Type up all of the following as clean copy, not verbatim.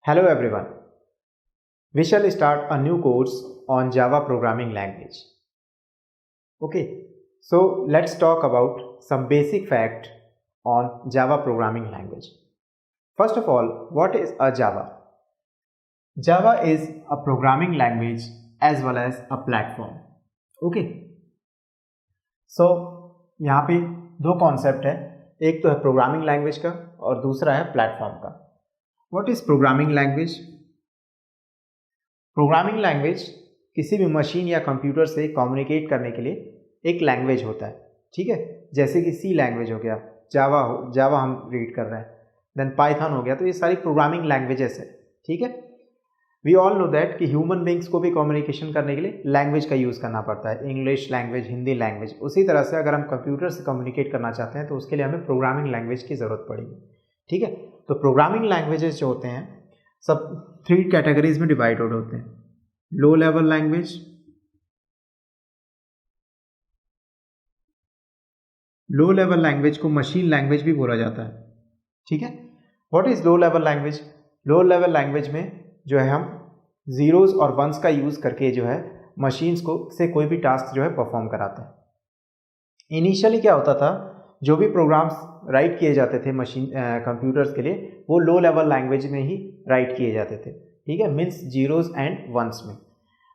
Hello everyone. We shall start a new course on Java programming language. Okay, so let's talk about some basic fact on Java programming language. First of all, what is a Java? Java is a programming language as well as a platform. Okay, so यहाँ पे दो concept है, एक तो है programming language का और दूसरा है प्लेटफॉर्म का. What is programming language? Programming language किसी भी मशीन या कंप्यूटर से कम्युनिकेट करने के लिए एक लैंग्वेज होता है. ठीक है, जैसे कि सी लैंग्वेज हो गया, जावा हम रीड कर रहे हैं, देन पाइथन हो गया. तो ये सारी प्रोग्रामिंग लैंग्वेजेस है. ठीक है, वी ऑल नो दैट कि ह्यूमन बींग्स को भी कम्युनिकेशन करने के लिए लैंग्वेज का यूज़ करना पड़ता है, इंग्लिश लैंग्वेज, हिंदी लैंग्वेज. उसी तरह से अगर हम कंप्यूटर से कम्युनिकेट करना चाहते हैं तो उसके लिए हमें प्रोग्रामिंग लैंग्वेज की ज़रूरत पड़ेगी. ठीक है, तो प्रोग्रामिंग लैंग्वेजेस जो होते हैं सब 3 कैटेगरीज में डिवाइडेड होते हैं. लो लेवल लैंग्वेज, लो लेवल लैंग्वेज को मशीन लैंग्वेज भी बोला जाता है. ठीक है, what is low level language? Low level language में जो है हम जीरोस और वंस का यूज़ करके जो है मशीन्स को से कोई भी टास्क जो है परफॉर्म कराते हैं. इनिशियली क्या होता था, जो भी प्रोग्राम्स राइट किए जाते थे मशीन कंप्यूटर्स के लिए वो लो लेवल लैंग्वेज में ही राइट किए जाते थे. ठीक है, मीन्स जीरोस एंड वंस में.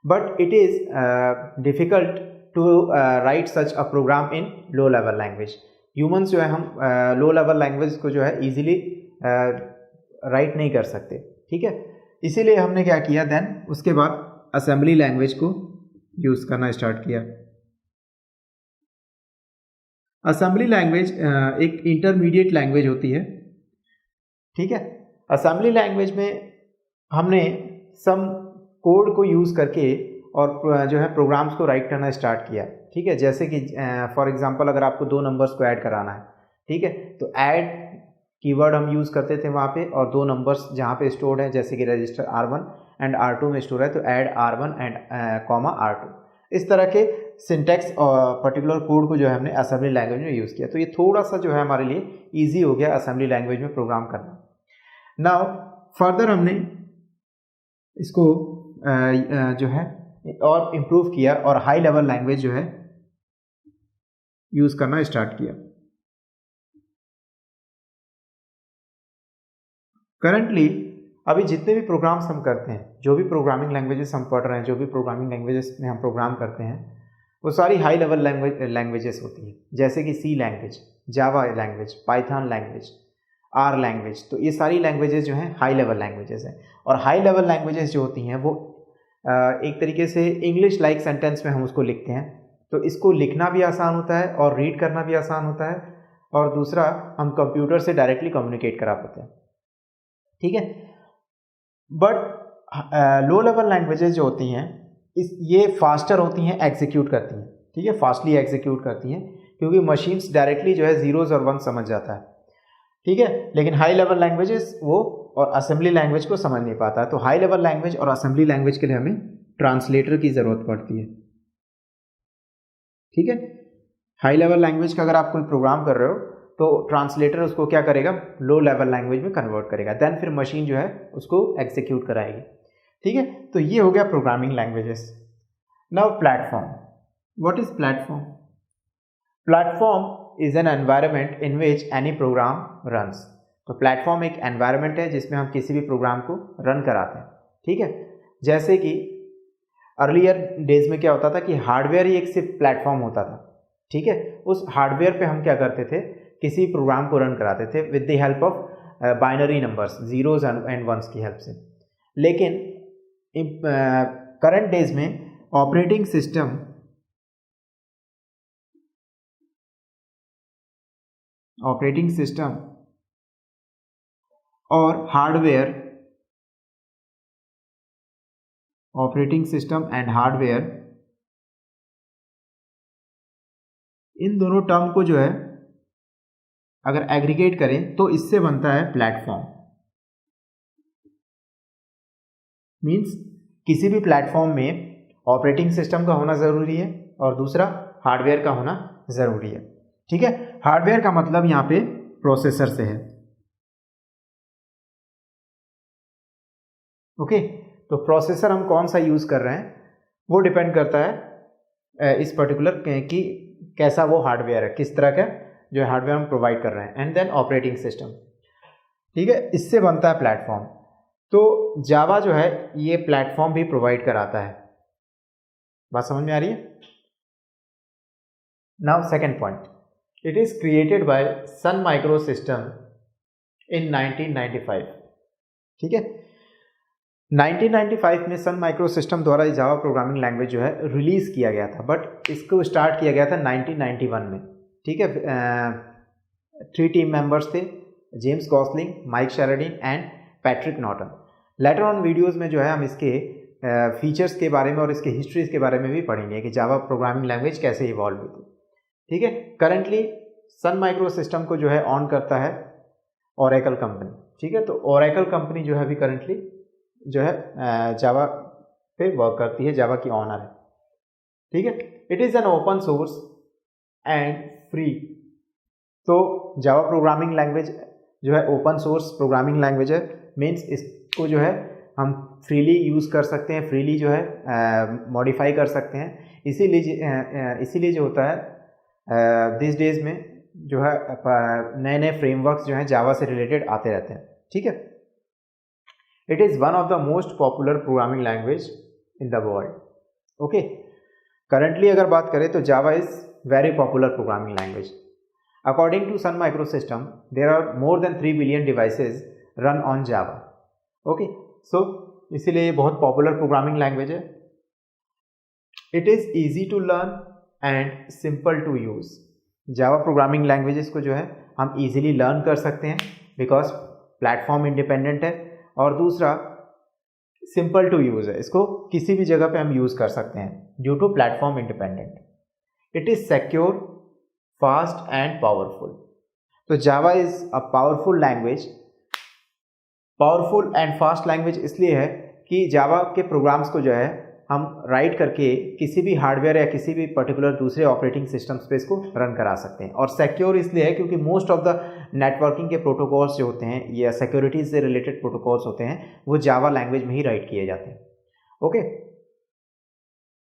But it is difficult to write such a program in low level language. Humans जो है हम लो लेवल लैंग्वेज को जो है ईजिली राइट नहीं कर सकते. ठीक है, इसीलिए हमने क्या किया, देन उसके बाद असेंबली लैंग्वेज को यूज़ करना स्टार्ट किया. असेंबली लैंग्वेज एक इंटरमीडिएट लैंग्वेज होती है. ठीक है, असेंबली लैंग्वेज में हमने सम कोड को यूज़ करके और जो है प्रोग्राम्स को राइट करना स्टार्ट किया. ठीक है, जैसे कि फॉर एग्जांपल अगर आपको 2 नंबर्स को ऐड कराना है, ठीक है, तो ऐड कीवर्ड हम यूज़ करते थे वहाँ पे, और 2 नंबर्स जहाँ पे स्टोर्ड है जैसे कि रजिस्टर R1 एंड R2 में स्टोर है तो ऐड R1 एंड R2. इस तरह के सिंटैक्स और पर्टिकुलर कोड को जो है हमने असेंबली लैंग्वेज में यूज़ किया. तो ये थोड़ा सा जो है हमारे लिए ईजी हो गया असेंबली लैंग्वेज में प्रोग्राम करना. नाउ फर्दर हमने इसको जो है और इम्प्रूव किया और हाई लेवल लैंग्वेज जो है यूज़ करना स्टार्ट किया. करंटली अभी जितने भी प्रोग्राम्स हम करते हैं, जो भी प्रोग्रामिंग लैंग्वेजेस हम पढ़ रहे हैं, जो भी प्रोग्रामिंग लैंग्वेजेस में हम प्रोग्राम करते हैं, वो सारी हाई लेवल लैंग्वेजेस होती हैं. जैसे कि C language, Java language, Python language, R language. तो ये सारी लैंग्वेजेस जो हैं हाई लेवल लैंग्वेजेस हैं. और हाई लेवल लैंग्वेजेस जो होती हैं वो एक तरीके से इंग्लिश लाइक सेंटेंस में हम उसको लिखते हैं. तो इसको लिखना भी आसान होता है और रीड करना भी आसान होता है, और दूसरा हम कंप्यूटर से डायरेक्टली कम्युनिकेट करा पाते हैं. ठीक है, बट लो लेवल लैंग्वेजेस जो होती हैं ये फास्टर होती हैं, एग्जीक्यूट करती हैं. ठीक है, फास्टली एग्जीक्यूट करती हैं क्योंकि मशीन्स डायरेक्टली जो है जीरोज और वन समझ जाता है. ठीक है, लेकिन हाई लेवल लैंग्वेजेस वो और असेंबली लैंग्वेज को समझ नहीं पाता है. तो हाई लेवल लैंग्वेज और असेंबली लैंग्वेज के लिए हमें ट्रांसलेटर की ज़रूरत पड़ती है. ठीक है, हाई लेवल लैंग्वेज का अगर आप कोई प्रोग्राम कर रहे हो तो ट्रांसलेटर उसको क्या करेगा, लो लेवल लैंग्वेज में कन्वर्ट करेगा, देन फिर मशीन जो है उसको एग्जीक्यूट कराएगी. ठीक है, तो ये हो गया programming languages. Now platform. What is platform? Platform is an environment in which any program runs. तो प्लेटफॉर्म एक एनवायरनमेंट है जिसमें हम किसी भी प्रोग्राम को रन कराते हैं. ठीक है, जैसे कि अर्लियर डेज में क्या होता था कि हार्डवेयर ही एक सिर्फ प्लेटफॉर्म होता था. ठीक है, उस हार्डवेयर पे हम क्या करते थे, किसी प्रोग्राम को रन कराते थे with the help of binary numbers, zeros and ones की हेल्प से. लेकिन करंट डेज में ऑपरेटिंग सिस्टम और hardware, operating system and hardware, इन दोनों टर्म को जो है अगर एग्रीगेट करें तो इससे बनता है प्लेटफॉर्म. मीन्स किसी भी प्लेटफॉर्म में ऑपरेटिंग सिस्टम का होना ज़रूरी है और दूसरा हार्डवेयर का होना ज़रूरी है. ठीक है, हार्डवेयर का मतलब यहाँ पे प्रोसेसर से है. ओके, तो प्रोसेसर हम कौन सा यूज़ कर रहे हैं वो डिपेंड करता है इस पर्टिकुलर कि कैसा वो हार्डवेयर है, किस तरह का जो हार्डवेयर हम प्रोवाइड कर रहे हैं, एंड देन ऑपरेटिंग सिस्टम। ठीक है, इससे बनता है प्लेटफॉर्म। तो जावा जो है ये प्लेटफॉर्म भी प्रोवाइड कराता है। बात समझ में आ रही है? Now second point, it is created by Sun micro System in 1995। ठीक है, 1995 में सन माइक्रो सिस्टम द्वारा जावा प्रोग्रामिंग लैंग्वेज जो है रिलीज किया गया था, बट इसको स्टार्ट किया गया था 1991 में। ठीक है, 3 टीम मेंबर्स थे, James Gosling, Mike Sheridan and Patrick Naughton. Later on videos में जो है हम इसके फीचर्स के बारे में और इसके हिस्ट्रीज के बारे में भी पढ़ेंगे कि जावा प्रोग्रामिंग लैंग्वेज कैसे इवॉल्व हुई थी। ठीक है, करंटली सन माइक्रो सिस्टम को जो है ऑन करता है ओरेकल कंपनी। ठीक है, तो ओरेकल कंपनी जो है अभी करंटली जो है जावा पे वर्क करती है, जावा की ऑनर है। ठीक है, it is an open source and free. तो जावा प्रोग्रामिंग लैंग्वेज जो है ओपन सोर्स प्रोग्रामिंग लैंग्वेज है, मीन्स इसको जो है हम फ्रीली यूज़ कर सकते हैं, फ्रीली जो है मॉडिफाई कर सकते हैं। इसीलिए जो होता है दिस डेज में जो है नए नए फ्रेमवर्क्स जो हैं जावा से रिलेटेड आते रहते हैं। ठीक है, it is one of the most popular programming language in the world. Okay, currently अगर बात करें तो Java is very popular programming language. According to Sun micro system there are more than 3 billion devices run on Java. Okay, so इसीलिए ये बहुत popular programming language है। It is easy to learn and simple to use. Java programming languages को जो है हम easily learn कर सकते हैं बिकॉज प्लेटफॉर्म इंडिपेंडेंट है, और दूसरा सिंपल टू यूज़ है, इसको किसी भी जगह पे हम यूज़ कर सकते हैं due to platform independent. It is secure, fast and powerful. तो Java is a powerful language. Powerful and fast language इसलिए है कि जावा के प्रोग्राम्स को जो है हम राइट करके किसी भी हार्डवेयर या किसी भी पर्टिकुलर दूसरे ऑपरेटिंग सिस्टम्स पे इसको रन करा सकते हैं। और सिक्योर इसलिए है क्योंकि मोस्ट ऑफ द नेटवर्किंग के प्रोटोकॉल्स जो होते हैं या सिक्योरिटी से रिलेटेड प्रोटोकॉल्स होते हैं वो जावा लैंग्वेज में ही राइट किए जाते हैं। ओके,